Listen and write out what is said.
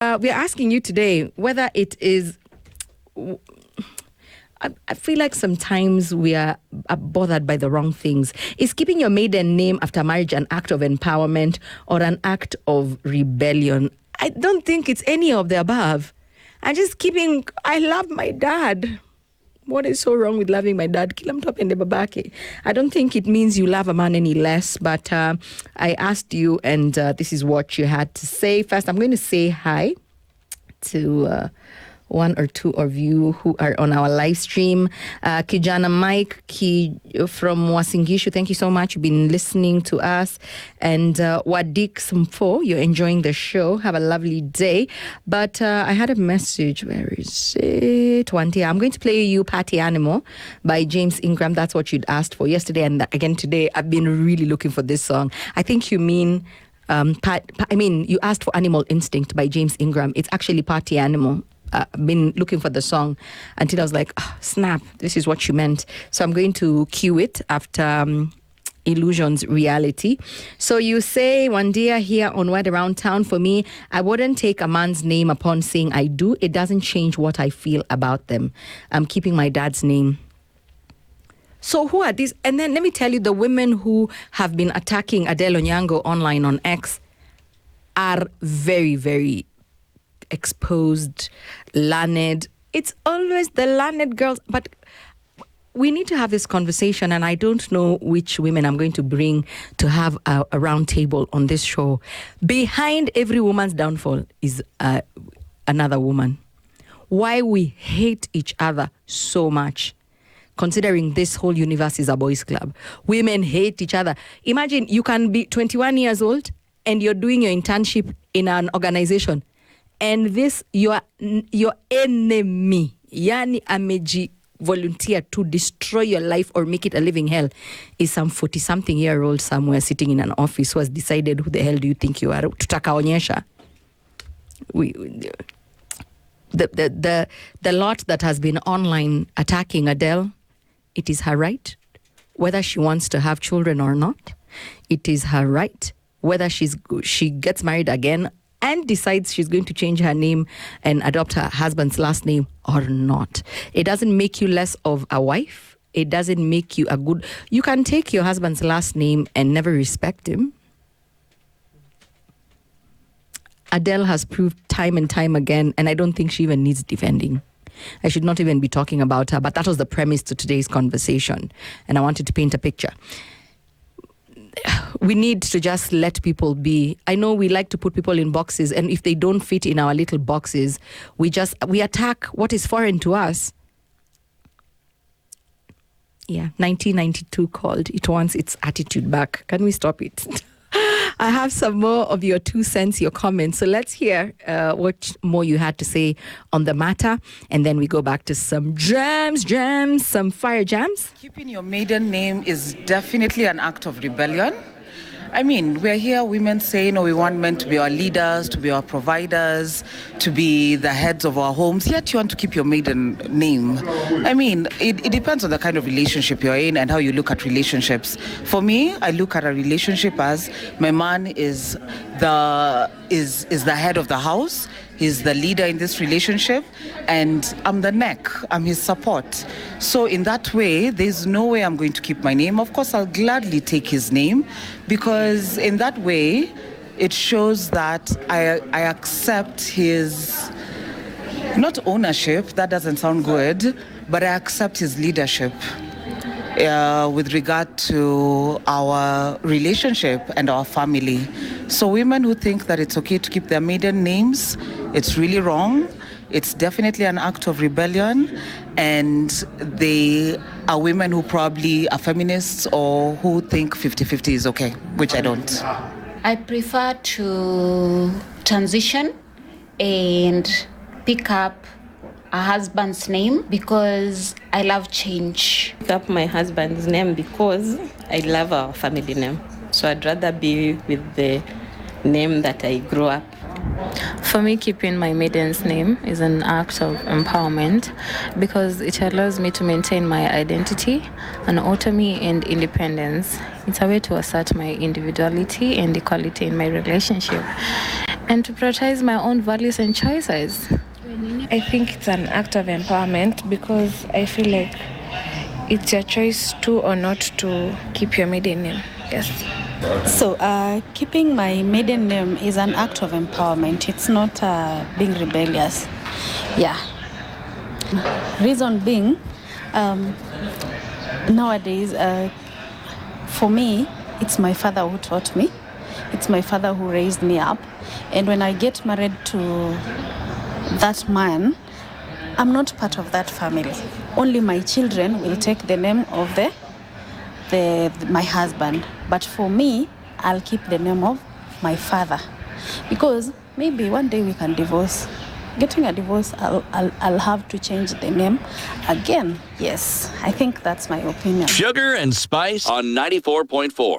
we're asking you today whether it is. I feel like sometimes we are bothered by the wrong things. Is keeping your maiden name after marriage an act of empowerment or an act of rebellion? I don't think it's any of the above. I love my dad. What is so wrong with loving my dad? I don't think it means you love a man any less, but I asked you, and this is what you had to say. First, I'm going to say hi to one or two of you who are on our live stream. Kijana Mike from Wasingishu, thank you so much. You've been listening to us. And Wadik Smfo, you're enjoying the show. Have a lovely day. But I had a message. Where is it? I'm going to play you Party Animal by James Ingram. That's what you'd asked for yesterday. And again today, I've been really looking for this song. I think you mean... you asked for Animal Instinct by James Ingram. It's actually Party Animal. I've been looking for the song until I was like, snap, this is what you meant. So I'm going to cue it after Illusions Reality. So you say, one day here on Word Around Town, for me, I wouldn't take a man's name upon saying I do. It doesn't change what I feel about them. I'm keeping my dad's name. So who are these? And then let me tell you, the women who have been attacking Adele Onyango online on X are very, very exposed, learned. It's always the learned girls. But we need to have this conversation, and I don't know which women I'm going to bring to have a round table on this show. Behind every woman's downfall is another woman. Why we hate each other so much, considering this whole universe is a boys' club. Women hate each other. Imagine you can be 21 years old and you're doing your internship in an organization, and this your enemy, yani ameji volunteer to destroy your life or make it a living hell, is some 40-something-year-old somewhere sitting in an office who has decided, who the hell do you think you are? Tutakaonyesha. The lot that has been online attacking Adele, it is her right. Whether she wants to have children or not, it is her right. Whether she gets married again and decides she's going to change her name and adopt her husband's last name or not. It doesn't make you less of a wife. It doesn't make you a good... You can take your husband's last name and never respect him. Adele has proved time and time again, and I don't think she even needs defending. I should not even be talking about her, but that was the premise to today's conversation, and I wanted to paint a picture. We need to just let people be. I know we like to put people in boxes, and if they don't fit in our little boxes, we attack what is foreign to us. Yeah, 1992 called. It wants its attitude back. Can we stop it? I have some more of your 2 cents, your comments. So let's hear what more you had to say on the matter. And then we go back to some jams, some fire jams. Keeping your maiden name is definitely an act of rebellion. I mean, we're here, women saying, we want men to be our leaders, to be our providers, to be the heads of our homes, yet you want to keep your maiden name. I mean, it depends on the kind of relationship you're in and how you look at relationships. For me, I look at a relationship as my man is the head of the house. He's the leader in this relationship, and I'm the neck. I'm his support. So in that way, there's no way I'm going to keep my name. Of course, I'll gladly take his name, because in that way, it shows that I accept his, not ownership, that doesn't sound good, but I accept his leadership with regard to our relationship and our family. So women who think that it's okay to keep their maiden names, it's really wrong. It's definitely an act of rebellion, and they are women who probably are feminists or who think 50-50 is okay, which I don't. I prefer to transition and pick up a husband's name because I love change. Pick up my husband's name because I love our family name. So I'd rather be with the name that I grew up. For me, keeping my maiden's name is an act of empowerment because it allows me to maintain my identity and autonomy and independence. It's a way to assert my individuality and equality in my relationship. and to prioritize my own values and choices. I think it's an act of empowerment because I feel like it's your choice to or not to keep your maiden name. Yes. So keeping my maiden name is an act of empowerment. It's not being rebellious. Yeah. Reason being, nowadays, for me, it's my father who taught me. It's my father who raised me up. And when I get married to that man, I'm not part of that family. Only my children will take the name of my husband. But for me, I'll keep the name of my father. Because maybe one day we can divorce. Getting a divorce, I'll have to change the name again. Yes, I think that's my opinion. Sugar and Spice on 94.4.